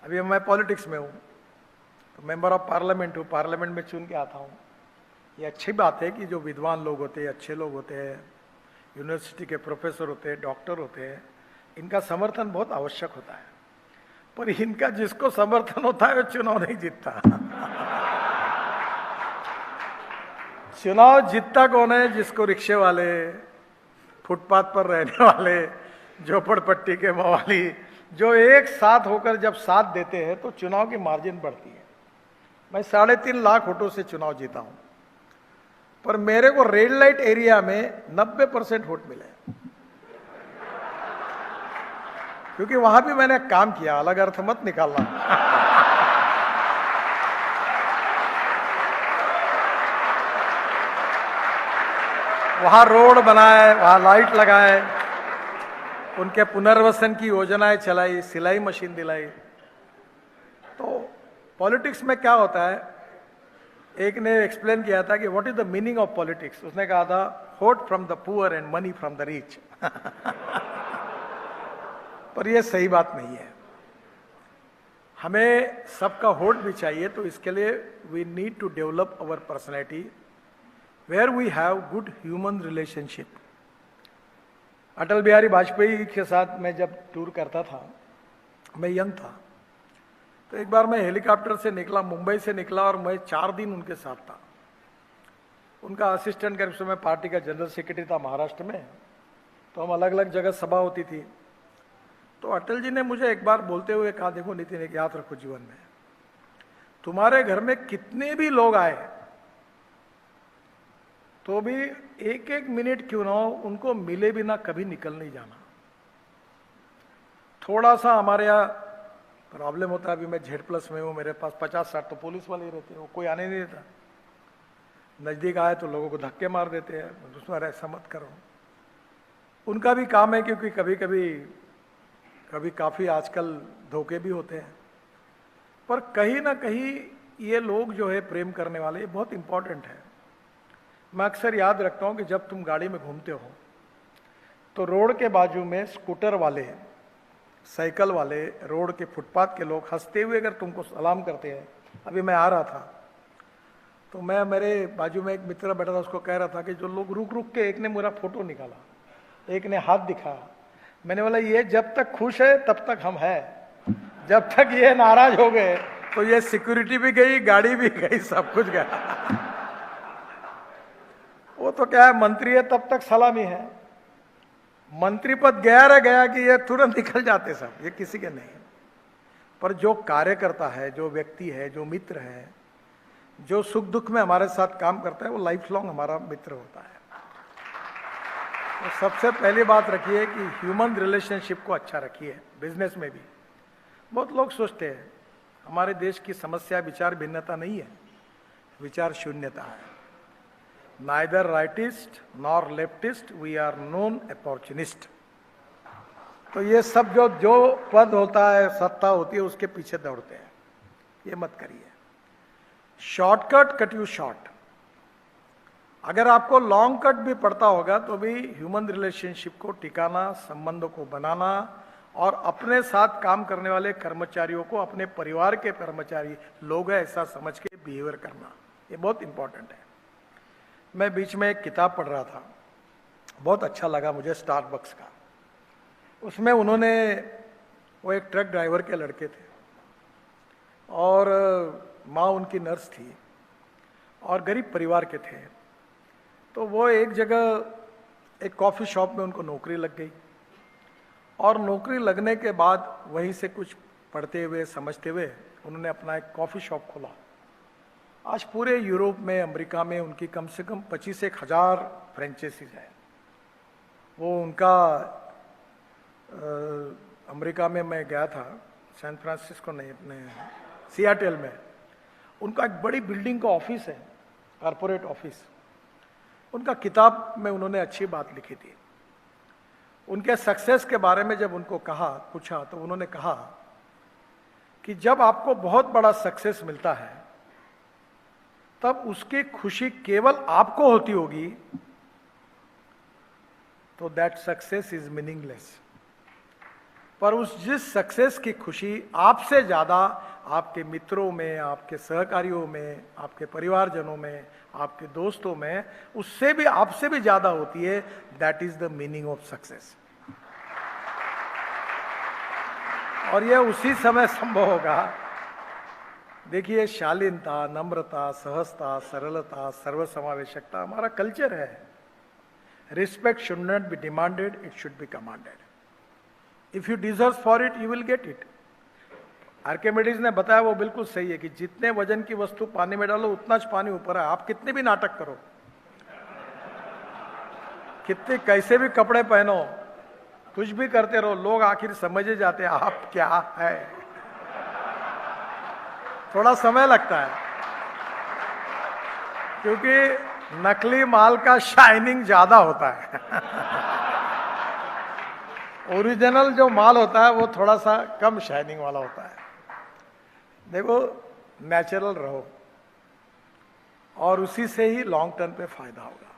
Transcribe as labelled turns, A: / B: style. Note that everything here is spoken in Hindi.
A: अभी मैं पॉलिटिक्स में हूँ, तो मेंबर ऑफ पार्लियामेंट हूँ, पार्लियामेंट में चुन के आता हूँ। ये अच्छी बात है कि जो विद्वान लोग होते हैं, अच्छे लोग होते हैं, यूनिवर्सिटी के प्रोफेसर होते हैं, डॉक्टर होते हैं, इनका समर्थन बहुत आवश्यक होता है। पर इनका जिसको समर्थन होता है वो चुनाव नहीं जीतता। चुनाव जीतता कौन है? जिसको रिक्शे वाले, फुटपाथ पर रहने वाले, झोपड़पट्टी के मवाली, जो एक साथ होकर जब साथ देते हैं तो चुनाव की मार्जिन बढ़ती है। मैं 3.5 लाख वोटों से चुनाव जीता हूं, पर मेरे को रेड लाइट एरिया में 90% वोट मिले, क्योंकि वहां भी मैंने काम किया। अलग अर्थ मत निकालना। वहां रोड बनाए, वहां लाइट लगाए, उनके पुनर्वसन की योजनाएं चलाई, सिलाई मशीन दिलाई। तो पॉलिटिक्स में क्या होता है, एक ने एक्सप्लेन किया था कि what is the meaning of politics. उसने कहा था vote from the poor and money from the rich. पर यह सही बात नहीं है। हमें सबका वोट भी चाहिए, तो इसके लिए we need to develop our personality where we have good human relationship. Atal Bihari Vajpayee के साथ मैं जब टूर करता था, मैं यंग था, तो एक बार मैं हेलीकॉप्टर से निकला, मुंबई से निकला, और मैं 4 दिन उनके साथ था। उनका असिस्टेंट के रूप में, पार्टी का जनरल सेक्रेटरी था महाराष्ट्र में, तो हम अलग अलग जगह सभा होती थी। तो अटल जी ने मुझे एक बार बोलते हुए कहा, देखो नितिन, एक याद रखो जीवन में, तुम्हारे घर में कितने भी लोग आए तो भी 1-1 मिनट क्यों ना हो, उनको मिले बिना कभी निकल नहीं जाना। थोड़ा सा हमारे यहाँ प्रॉब्लम होता है, अभी मैं Z+ में हूँ, मेरे पास 50-60 तो पुलिस वाले ही रहते हैं, वो कोई आने नहीं देता। नजदीक आए तो लोगों को धक्के मार देते हैं, दूसरा ऐसा मत करो। उनका भी काम है, क्योंकि कभी कभी काफी आजकल धोखे भी होते हैं। पर कहीं ना कहीं ये लोग जो है प्रेम करने वाले, ये बहुत इंपॉर्टेंट है। मैं अक्सर याद रखता हूं कि जब तुम गाड़ी में घूमते हो तो रोड के बाजू में स्कूटर वाले, साइकिल वाले, रोड के फुटपाथ के लोग हंसते हुए अगर तुमको सलाम करते हैं। अभी मैं आ रहा था तो मैं, मेरे बाजू में एक मित्र बैठा था, उसको कह रहा था कि जो लोग रुक रुक के, एक ने मेरा फोटो निकाला, एक ने हाथ दिखाया। मैंने बोला ये जब तक खुश है तब तक हम हैं, जब तक ये नाराज हो गए तो ये सिक्योरिटी भी गई, गाड़ी भी गई, सब कुछ गया। वो तो क्या है, मंत्री है तब तक सलामी है, मंत्री पद गया रह गया कि ये तुरंत निकल जाते सब, ये किसी के नहीं। पर जो कार्यकर्ता है, जो व्यक्ति है, जो मित्र है, जो सुख दुख में हमारे साथ काम करता है, वो लाइफ लॉन्ग हमारा मित्र होता है। तो सबसे पहली बात रखिए कि ह्यूमन रिलेशनशिप को अच्छा रखिए। बिजनेस में भी बहुत लोग सोचते हैं हमारे देश की समस्या विचार भिन्नता नहीं है, विचार शून्यता है। Neither rightist nor leftist, we are non opportunist. तो ये सब जो पद होता है, सत्ता होती है, उसके पीछे दौड़ते हैं, ये मत करिए। Shortcut cut you short. अगर आपको लॉन्ग कट भी पड़ता होगा तो भी ह्यूमन रिलेशनशिप को टिकाना, संबंधों को बनाना, और अपने साथ काम करने वाले कर्मचारियों को अपने परिवार के कर्मचारी लोग हैं ऐसा समझ के बिहेवियर करना, ये बहुत इंपॉर्टेंट है। मैं बीच में एक किताब पढ़ रहा था, बहुत अच्छा लगा मुझे, स्टारबक्स का। उसमें उन्होंने, वो एक ट्रक ड्राइवर के लड़के थे और माँ उनकी नर्स थी और गरीब परिवार के थे। तो वो एक जगह एक कॉफ़ी शॉप में उनको नौकरी लग गई, और नौकरी लगने के बाद वहीं से कुछ पढ़ते हुए, समझते हुए उन्होंने अपना एक कॉफ़ी शॉप खोला। आज पूरे यूरोप में, अमेरिका में उनकी कम से कम 25,000 फ्रेंचाइजीज है। वो उनका अमेरिका में मैं गया था, सैन फ्रांसिस्को नहीं, अपने सियाटल में, उनका एक बड़ी बिल्डिंग का ऑफिस है, कॉरपोरेट ऑफिस। उनका किताब में उन्होंने अच्छी बात लिखी थी। उनके सक्सेस के बारे में जब उनको पूछा तो उन्होंने कहा कि जब आपको बहुत बड़ा सक्सेस मिलता है तब उसकी खुशी केवल आपको होती होगी, तो दैट सक्सेस इज मीनिंगलेस। पर उस जिस सक्सेस की खुशी आपसे ज्यादा आपके मित्रों में, आपके सहकारियों में, आपके परिवारजनों में, आपके दोस्तों में, उससे भी आपसे भी ज्यादा होती है, that is the meaning of success. और यह उसी समय संभव होगा। देखिए, शालीनता, नम्रता, सहजता, सरलता, सर्वसमावेशकता हमारा कल्चर है। Respect should not be demanded, it should be commanded. If you deserve for it, you will get it. Archimedes ने बताया, वो बिल्कुल सही है कि जितने वजन की वस्तु पानी में डालो उतना ज पानी ऊपर है। आप कितने भी नाटक करो, कितने कैसे भी कपड़े पहनो, कुछ भी करते रहो, लोग आखिर समझ ही जाते हैं आप क्या है। थोड़ा समय लगता है, क्योंकि नकली माल का शाइनिंग ज्यादा होता है। ओरिजिनल जो माल होता है वो थोड़ा सा कम शाइनिंग वाला होता है। देखो, नेचुरल रहो और उसी से ही लॉन्ग टर्म पे फायदा होगा।